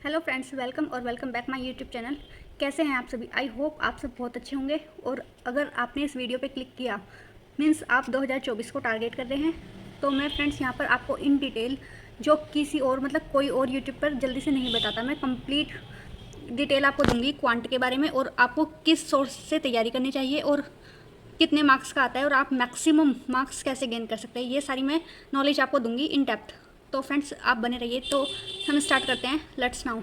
Hello friends, welcome back my YouTube channel. कैसे हैं आप सभी? आई होप आप सब बहुत अच्छे होंगे। और अगर आपने इस वीडियो पे क्लिक किया मीन्स आप 2024 को टारगेट कर रहे हैं, तो मैं फ्रेंड्स यहाँ पर आपको इन डिटेल जो किसी और कोई और यूट्यूब पर जल्दी से नहीं बताता, मैं कंप्लीट डिटेल आपको दूंगी क्वांट के बारे में, और आपको किस सोर्स से तैयारी करनी चाहिए और कितने मार्क्स का आता है और आप मैक्सिमम मार्क्स कैसे गेन कर सकते हैं, ये सारी मैं नॉलेज आपको दूंगी इन डेप्थ। तो फ्रेंड्स आप बने रहिए। तो हम स्टार्ट करते हैं, लेट्स नाउ।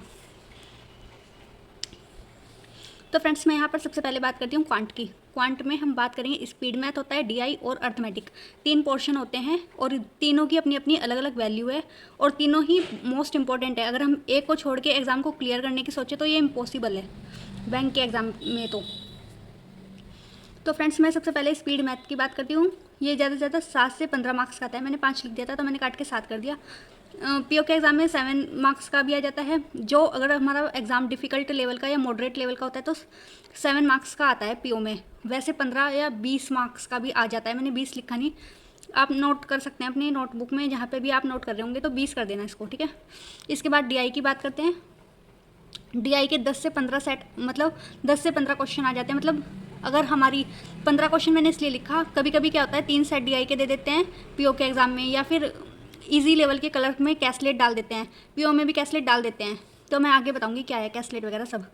तो फ्रेंड्स मैं यहाँ पर सबसे पहले बात करती हूँ क्वांट की। क्वांट में हम बात करेंगे स्पीड मैथ होता है, डीआई और अर्थमेटिक, 3 पोर्शन होते हैं और तीनों की अपनी अपनी अलग अलग वैल्यू है और तीनों ही मोस्ट इंपॉर्टेंट है। अगर हम एक को छोड़ के एग्ज़ाम को क्लियर करने की सोचे तो ये इम्पॉसिबल है बैंक के एग्ज़ाम में। तो फ्रेंड्स मैं सबसे पहले स्पीड मैथ की बात करती हूँ। ये ज़्यादा से ज़्यादा 7 से 15 मार्क्स का आता है। मैंने 5 लिख दिया था तो मैंने काट के 7 कर दिया। पीओ के एग्ज़ाम में 7 मार्क्स का भी आ जाता है। जो अगर हमारा एग्ज़ाम डिफ़िकल्ट लेवल का या मॉडरेट लेवल का होता है तो 7 मार्क्स का आता है पीओ में। वैसे 15 या 20 मार्क्स का भी आ जाता है। मैंने 20 लिखा नहीं, आप नोट कर सकते हैं अपनी नोटबुक में, जहाँ पे भी आप नोट कर रहे होंगे तो 20 कर देना इसको, ठीक है। इसके बाद डीआई की बात करते हैं। डीआई के 10 से 15 सेट 10 से 15 क्वेश्चन आ जाते हैं। अगर हमारी 15 क्वेश्चन मैंने इसलिए लिखा, कभी कभी क्या होता है 3 सेट डीआई के दे देते हैं पीओ के एग्ज़ाम में, या फिर इजी लेवल के कलर में कैसलेट डाल देते हैं, पीओ में भी कैसलेट डाल देते हैं। तो मैं आगे बताऊंगी क्या है कैसलेट वगैरह सब।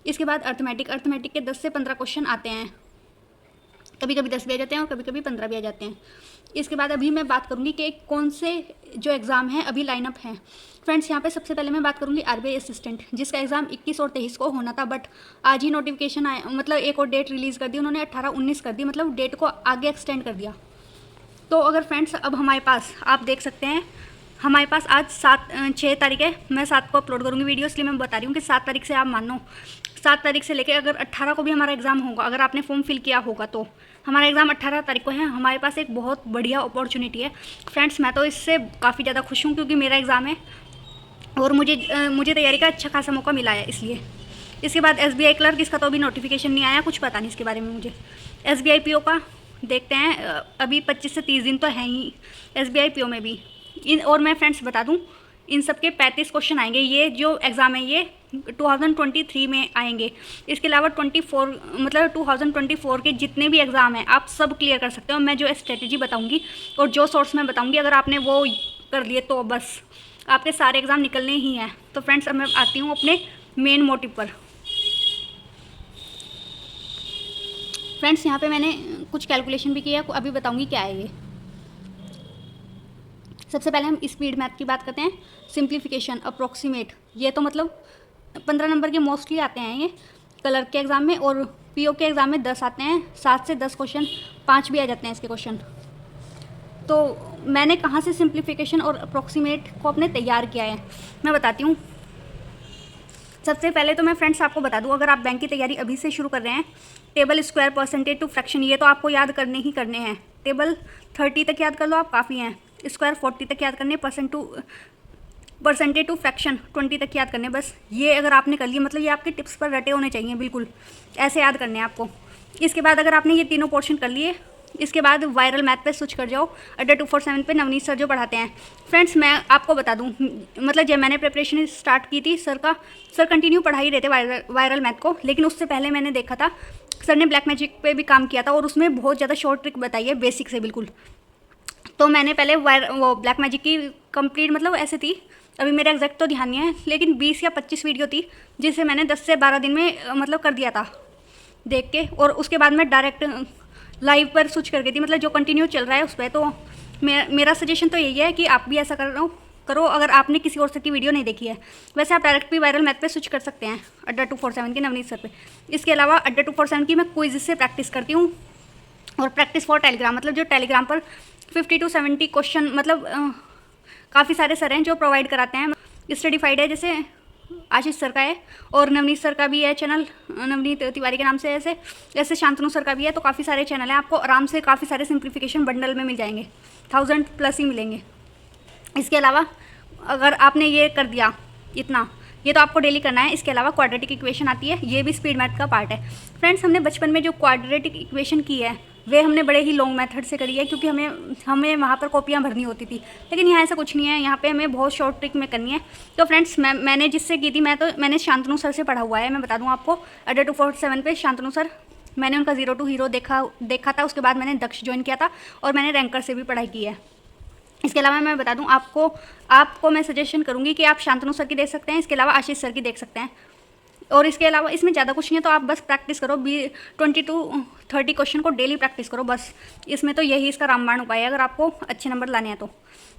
इसके बाद अर्थमेटिक के 10 से 15 क्वेश्चन आते हैं। कभी कभी 10 भी आ जाते हैं और कभी कभी 15 भी आ जाते हैं। इसके बाद अभी मैं बात करूंगी कि कौन से जो एग्ज़ाम है अभी लाइनअप है। फ्रेंड्स यहाँ पे सबसे पहले मैं बात करूंगी आरबीआई असिस्टेंट, जिसका एग्ज़ाम 21 और 23 को होना था, बट आज ही नोटिफिकेशन आया, एक और डेट रिलीज़ कर दी उन्होंने, 18-19 कर दी, डेट को आगे एक्सटेंड कर दिया। तो अगर फ्रेंड्स अब हमारे पास आप देख सकते हैं, हमारे पास आज 6 तारीख है। मैं 7 को अपलोड करूँगी वीडियो, इसलिए मैं बता रही हूँ कि 7 तारीख से आप मानो 7 तारीख से लेकर अगर 18 को भी हमारा एग्ज़ाम होगा, अगर आपने फॉर्म फिल किया होगा तो हमारा एग्ज़ाम 18 तारीख को है। हमारे पास एक बहुत बढ़िया अपॉर्चुनिटी है फ्रेंड्स। मैं तो इससे काफ़ी ज़्यादा खुश हूँ क्योंकि मेरा एग्ज़ाम है और मुझे तैयारी का अच्छा खासा मौका मिला है इसलिए। इसके बाद एसबीआई क्लर्क, इसका तो अभी नोटिफिकेशन नहीं आया, कुछ पता नहीं इसके बारे में मुझे। एसबीआई पीओ का देखते हैं, अभी 25 से 30 दिन तो है ही एसबीआई पीओ में भी। और मैं फ्रेंड्स बता दूं, इन सब के 35 क्वेश्चन आएंगे। ये जो एग्ज़ाम है ये 2023 में आएंगे। इसके अलावा 2024 के जितने भी एग्ज़ाम हैं आप सब क्लियर कर सकते हो। मैं जो स्ट्रेटजी बताऊंगी और जो सोर्स मैं बताऊंगी, अगर आपने वो कर लिए तो बस आपके सारे एग्ज़ाम निकलने ही हैं। तो फ्रेंड्स अब मैं आती हूँ अपने मेन मोटिव पर। फ्रेंड्स यहाँ पे मैंने कुछ कैलकुलेशन भी किया है, अभी बताऊंगी क्या है ये। सबसे पहले हम स्पीड मैथ की बात करते हैं। सिंप्लीफिकेशन, अप्रोक्सीमेट, ये तो 15 नंबर के मोस्टली आते हैं ये कलर के एग्ज़ाम में, और पीओ के एग्ज़ाम में 10 आते हैं। 7 से 10 क्वेश्चन, 5 भी आ जाते हैं इसके क्वेश्चन। तो मैंने कहाँ से सिंप्लीफिकेशन और अप्रोक्सीमेट को अपने तैयार किया है मैं बताती हूँ। सबसे पहले तो मैं फ्रेंड्स आपको बता दूँ, अगर आप बैंक की तैयारी अभी से शुरू कर रहे हैं, table, square, percentage to fraction, ये तो आपको याद करने ही करने हैं। टेबल 30 तक याद कर लो आप, काफ़ी हैं। स्क्वायर 40 तक याद करने, परसेंटेज टू फ्रैक्शन 20 तक याद करने। बस ये अगर आपने कर लिया, ये आपके टिप्स पर रटे होने चाहिए, बिल्कुल ऐसे याद करने हैं आपको। इसके बाद अगर आपने ये तीनों पोर्शन कर लिए, इसके बाद वायरल मैथ पे स्विच कर जाओ। अड्डा 247 पे नवनीत सर जो पढ़ाते हैं। फ्रेंड्स मैं आपको बता दूं, जब मैंने प्रिपरेशन स्टार्ट की थी सर कंटिन्यू पढ़ा ही रहे थे वायरल मैथ को, लेकिन उससे पहले मैंने देखा था सर ने ब्लैक मैजिक पे भी काम किया था और उसमें बहुत ज़्यादा शॉर्ट ट्रिक बताई है बेसिक से बिल्कुल। तो मैंने पहले वो ब्लैक मैजिक की कंप्लीट ऐसे थी, अभी मेरा एग्जैक्ट तो ध्यान नहीं है, लेकिन 20 या 25 वीडियो थी जिसे मैंने 10 से 12 दिन में कर दिया था देख के। और उसके बाद मैं डायरेक्ट लाइव पर स्विच कर गई थी, जो कंटिन्यू चल रहा है उस पर। तो मेरा सजेशन तो यही है कि आप भी ऐसा करो अगर आपने किसी और से की वीडियो नहीं देखी है। वैसे आप डायरेक्ट भी वायरल मैथ पे स्विच कर सकते हैं, अड्डा 247 के नवनीत सर पे। इसके अलावा अड्डा 247 की मैं क्विज से प्रैक्टिस करती हूँ, और प्रैक्टिस फॉर टेलीग्राम, जो टेलीग्राम पर 50 to 70 क्वेश्चन काफ़ी सारे सर हैं जो प्रोवाइड कराते हैं। स्टडीफाइड है, जैसे आशीष सर का है, और नवनीत सर का भी है चैनल, नवनीत तिवारी के नाम से। ऐसे शांतनु सर का भी है। तो काफ़ी सारे चैनल हैं, आपको आराम से काफ़ी सारे सिंप्लीफिकेशन बंडल में मिल जाएंगे, 1000+ ही मिलेंगे। इसके अलावा अगर आपने ये कर दिया इतना, ये तो आपको डेली करना है। इसके अलावा क्वाड्रेटिक इक्वेशन आती है, ये भी स्पीड मैथ का पार्ट है। फ्रेंड्स हमने बचपन में जो क्वाड्रेटिक इक्वेशन की है वे हमने बड़े ही लॉन्ग मेथड से करी है, क्योंकि हमें वहाँ पर कॉपियाँ भरनी होती थी। लेकिन यहाँ ऐसा कुछ नहीं है, यहाँ पे हमें बहुत शॉर्ट ट्रिक में करनी है। तो फ्रेंड्स मैंने जिससे की थी, मैंने शांतनु सर से पढ़ा हुआ है। मैं बता दूँ आपको, अड्डा 247 पे शांतनु सर, मैंने उनका 0 to हीरो देखा था। उसके बाद मैंने दक्ष ज्वाइन किया था और मैंने रैंकर से भी पढ़ाई की है। इसके अलावा मैं बता दूं आपको मैं सजेशन करूंगी कि आप शांतनु सर की देख सकते हैं, इसके अलावा आशीष सर की देख सकते हैं। और इसके अलावा इसमें ज़्यादा कुछ नहीं है, तो आप बस प्रैक्टिस करो। 20 to 30 क्वेश्चन को डेली प्रैक्टिस करो बस। इसमें तो यही इसका रामबाण उपाय है अगर आपको अच्छे नंबर लाने हैं तो।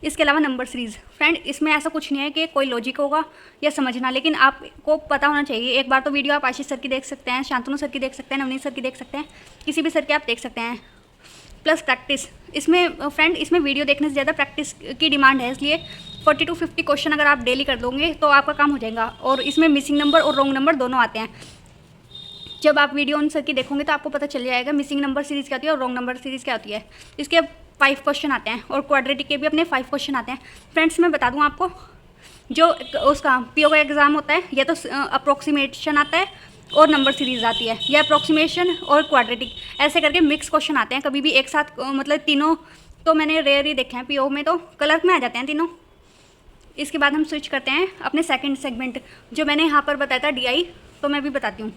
इसके अलावा नंबर सीरीज़, फ्रेंड इसमें ऐसा कुछ नहीं है कि कोई लॉजिक होगा या समझना, लेकिन आपको पता होना चाहिए। एक बार तो वीडियो आप आशीष सर की देख सकते हैं, शांतनु सर की देख सकते हैं, नवनीत सर की देख सकते हैं, किसी भी सर की आप देख सकते हैं। प्लस प्रैक्टिस, इसमें फ्रेंड इसमें वीडियो देखने से ज़्यादा प्रैक्टिस की डिमांड है, इसलिए 40 to 50 क्वेश्चन अगर आप डेली कर दोगे तो आपका काम हो जाएगा। और इसमें मिसिंग नंबर और रॉन्ग नंबर दोनों आते हैं। जब आप वीडियो उन सर की देखोगे तो आपको पता चल जाएगा मिसिंग नंबर सीरीज़ क्या होती है और रॉन्ग नंबर सीरीज़ क्या होती है। इसके 5 क्वेश्चन आते हैं और क्वाड्रेटिक के भी अपने 5 क्वेश्चन आते हैं। फ्रेंड्स मैं बता दूँ आपको, जो उसका पीओ का एग्ज़ाम होता है, या तो अप्रोक्सीमेशन आता है और नंबर सीरीज़ आती है, या अप्रोक्सीमेशन और क्वाड्रेटिक, ऐसे करके मिक्स क्वेश्चन आते हैं। कभी भी एक साथ मतलब तीनों तो मैंने रेयर ही देखे हैं। पीओ में तो क्लर्क में आ जाते हैं तीनों। इसके बाद हम स्विच करते हैं अपने सेकंड सेगमेंट, जो मैंने यहाँ पर बताया था डीआई, तो मैं भी बताती हूँ।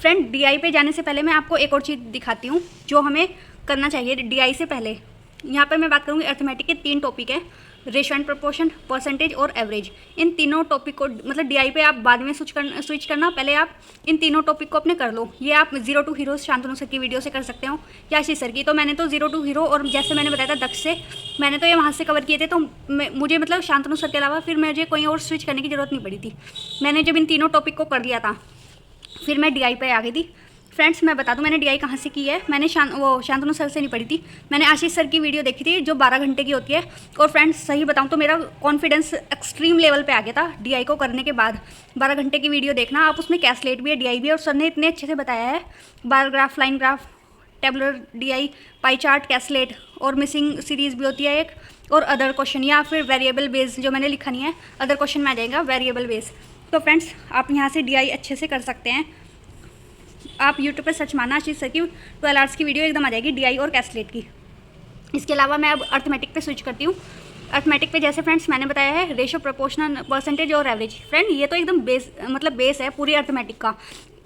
फ्रेंड डीआई पे जाने से पहले मैं आपको एक और चीज़ दिखाती हूँ जो हमें करना चाहिए डीआई से पहले। यहाँ पर मैं बात करूँगी अर्थमेटिक के 3 टॉपिक हैं, रेशियो एंड प्रोपोर्शन, परसेंटेज और एवरेज। इन तीनों टॉपिक को मतलब डीआई पे आप बाद में स्विच करना, पहले आप इन तीनों टॉपिक को अपने कर लो। ये आप 0 to हीरो शांतनु सर की वीडियो से कर सकते हो या आशीष सर की। तो मैंने तो 0 to हीरो और जैसे मैंने बताया था दक्ष से, मैंने तो ये वहाँ से कवर किए थे। तो मुझे मतलब शांतनु सर के अलावा फिर मुझे कोई और स्विच करने की ज़रूरत नहीं पड़ी थी। मैंने जब इन तीनों टॉपिक को कर दिया था फिर मैं डीआई पे आ गई थी। फ्रेंड्स मैं बता दूं मैंने डीआई कहाँ से की है। मैंने शांतनु सर से नहीं पढ़ी थी, मैंने आशीष सर की वीडियो देखी थी जो 12 घंटे की होती है। और फ्रेंड्स सही बताऊं तो मेरा कॉन्फिडेंस एक्सट्रीम लेवल पे आ गया था डीआई को करने के बाद। 12 घंटे की वीडियो देखना आप, उसमें कैसलेट भी है, डीआई भी है, और सर ने इतने अच्छे से बताया है। Bar graph, line graph, tabular DI, pie chart, caselet, और मिसिंग सीरीज़ भी होती है एक, और अदर क्वेश्चन, या फिर वेरिएबल बेस जो मैंने लिखा नहीं है, अदर क्वेश्चन में आ जाएगा वेरिएबल बेस। तो फ्रेंड्स आप यहाँ से डीआई अच्छे से कर सकते हैं। आप यूट्यूब पर सर्च मारना आशीष सर की 12 आवर्स की वीडियो एकदम आ जाएगी डीआई और कैसलेट की। इसके अलावा मैं अब अर्थमेटिक पे स्विच करती हूँ। अर्थमेटिक पे जैसे फ्रेंड्स मैंने बताया है रेशियो, प्रोपोर्शनल, परसेंटेज और एवरेज। फ्रेंड ये तो एकदम बेस है पूरी अर्थमेटिक का।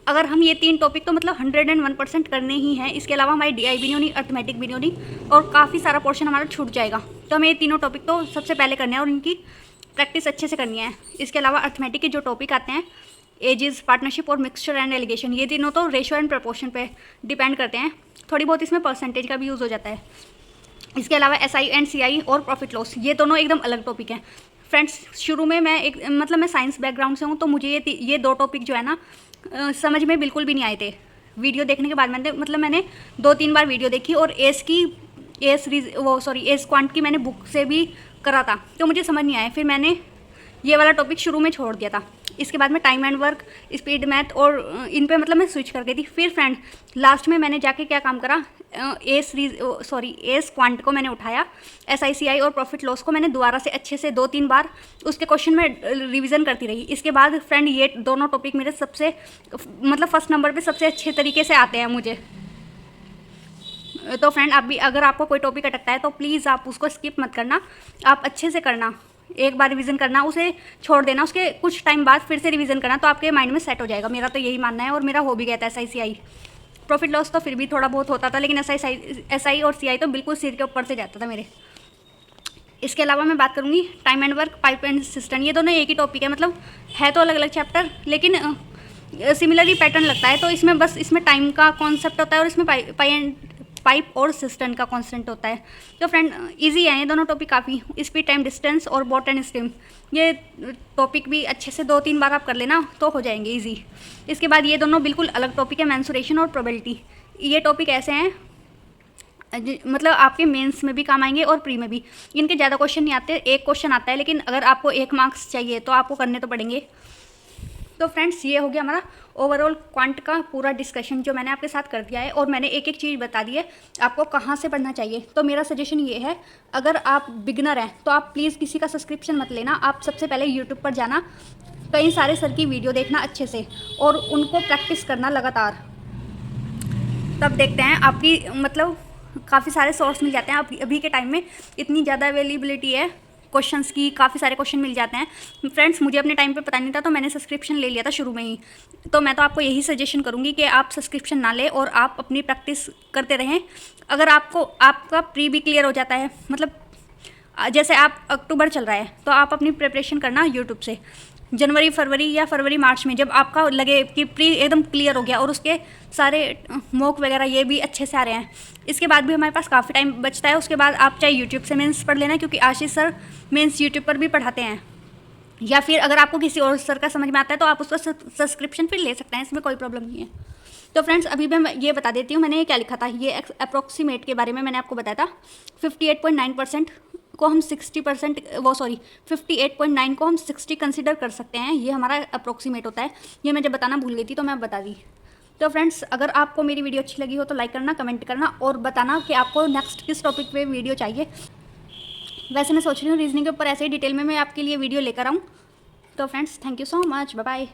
अगर हम ये 3 टॉपिक तो मतलब 101% करने ही हैं। इसके अलावा हमारी डीआई भी नहीं होनी, अर्थमेटिक भी नहीं होनी, और काफ़ी सारा पोर्शन हमारा छूट जाएगा। तो हमें ये तीनों टॉपिक तो सबसे पहले करने हैं और इनकी प्रैक्टिस अच्छे से करनी है। इसके अलावा अर्थमेटिक के जो टॉपिक आते हैं, एजेस, पार्टनरशिप और मिक्सचर एंड एलिगेशन, ये तीनों तो रेशियो एंड प्रपोर्शन पे डिपेंड करते हैं। थोड़ी बहुत इसमें परसेंटेज का भी यूज़ हो जाता है। इसके अलावा एसआई एंड सीआई और प्रॉफिट लॉस, ये दोनों एकदम अलग टॉपिक हैं। फ्रेंड्स शुरू में मैं साइंस बैकग्राउंड से हूँ, तो मुझे ये 2 टॉपिक जो है ना समझ में बिल्कुल भी नहीं आए थे। वीडियो देखने के बाद मैंने 2-3 बार वीडियो देखी, और एस क्वांट की मैंने बुक से भी करा था, तो मुझे समझ नहीं आया। फिर मैंने ये वाला टॉपिक शुरू में छोड़ दिया था। इसके बाद में time and work, speed math और इन पे मैं स्विच कर गई थी। फिर फ्रेंड लास्ट में मैंने जाके क्या काम करा, एस क्वांट को मैंने उठाया, SICI और प्रॉफिट लॉस को मैंने दोबारा से अच्छे से 2-3 बार उसके क्वेश्चन में रिवीजन करती रही। इसके बाद फ्रेंड ये दोनों टॉपिक मेरे सबसे फर्स्ट नंबर पे सबसे अच्छे तरीके से आते हैं मुझे। तो फ्रेंड आप भी अगर आपको कोई टॉपिक अटकता है तो प्लीज़ आप उसको स्किप मत करना, आप अच्छे से करना। एक बार रिवीजन करना, उसे छोड़ देना, उसके कुछ टाइम बाद फिर से रिवीजन करना, तो आपके माइंड में सेट हो जाएगा। मेरा तो यही मानना है, और मेरा हो भी गया था। SICI प्रॉफिट लॉस तो फिर भी थोड़ा बहुत होता था, लेकिन SI और CI तो बिल्कुल सिर के ऊपर से जाता था मेरे। इसके अलावा मैं बात करूँगी time and work, pipe and system. ये दोनों एक ही टॉपिक है, मतलब है तो अलग अलग चैप्टर, लेकिन सिमिलरली पैटर्न लगता है। तो इसमें टाइम का कॉन्सेप्ट होता है और इसमें पाइप और सिस्टम का कॉन्सेप्ट होता है। तो फ्रेंड इजी है ये दोनों टॉपिक काफ़ी। स्पीड, टाइम, डिस्टेंस और बॉट एंड स्ट्रीम, ये टॉपिक भी अच्छे से 2-3 बार आप कर लेना तो हो जाएंगे इजी। इसके बाद ये दोनों बिल्कुल अलग टॉपिक है, मेंसुरेशन और प्रोबेबिलिटी। ये टॉपिक ऐसे हैं मतलब आपके मेंस में भी काम आएंगे और प्री में भी। इनके ज़्यादा क्वेश्चन नहीं आते, 1 क्वेश्चन आता है, लेकिन अगर आपको 1 मार्क्स चाहिए तो आपको करने तो पड़ेंगे। तो फ्रेंड्स ये हो गया हमारा ओवरऑल क्वांट का पूरा डिस्कशन जो मैंने आपके साथ कर दिया है, और मैंने एक चीज़ बता दी है आपको कहाँ से पढ़ना चाहिए। तो मेरा सजेशन ये है, अगर आप बिगनर हैं तो आप प्लीज़ किसी का सब्सक्रिप्शन मत लेना। आप सबसे पहले यूट्यूब पर जाना, कई सारे सर की वीडियो देखना अच्छे से, और उनको प्रैक्टिस करना लगातार। तब देखते हैं आपकी मतलब काफ़ी सारे सोर्स मिल जाते हैं। अभी के टाइम में इतनी ज़्यादा अवेलेबिलिटी है क्वेश्चंस की, काफ़ी सारे क्वेश्चन मिल जाते हैं। फ्रेंड्स मुझे अपने टाइम पे पता नहीं था तो मैंने सब्सक्रिप्शन ले लिया था शुरू में ही। तो मैं तो आपको यही सजेशन करूँगी कि आप सब्सक्रिप्शन ना लें और आप अपनी प्रैक्टिस करते रहें। अगर आपका प्री भी क्लियर हो जाता है, मतलब जैसे आप अक्टूबर चल रहा है तो आप अपनी प्रिपरेशन करना यूट्यूब से। जनवरी फरवरी या फरवरी मार्च में जब आपका लगे कि प्री एकदम क्लियर हो गया और उसके सारे मॉक वगैरह ये भी अच्छे से आ रहे हैं, इसके बाद भी हमारे पास काफ़ी टाइम बचता है। उसके बाद आप चाहे यूट्यूब से मेंस पढ़ लेना, क्योंकि आशीष सर मेंस यूट्यूब पर भी पढ़ाते हैं। या फिर अगर आपको किसी और सर का समझ में आता है तो आप उसका सब्सक्रिप्शन फिर ले सकते हैं, इसमें कोई प्रॉब्लम नहीं है। तो फ्रेंड्स अभी मैं ये बता देती हूँ मैंने ये क्या लिखा था। ये अप्रोक्सीमेट के बारे में मैंने आपको बताया था। 58.9% को हम 60% 58.9 को हम 60 कंसिडर कर सकते हैं। ये हमारा अप्रोक्सीमेट होता है। ये मैं जब बताना भूल गई थी तो मैं बता दी। तो फ्रेंड्स अगर आपको मेरी वीडियो अच्छी लगी हो तो लाइक करना, कमेंट करना और बताना कि आपको नेक्स्ट किस टॉपिक पे वीडियो चाहिए। वैसे मैं सोच रही हूँ रीजनिंग के ऊपर ऐसे ही डिटेल में मैं आपके लिए वीडियो लेकर आऊँ। तो friends thank you so much, bye bye.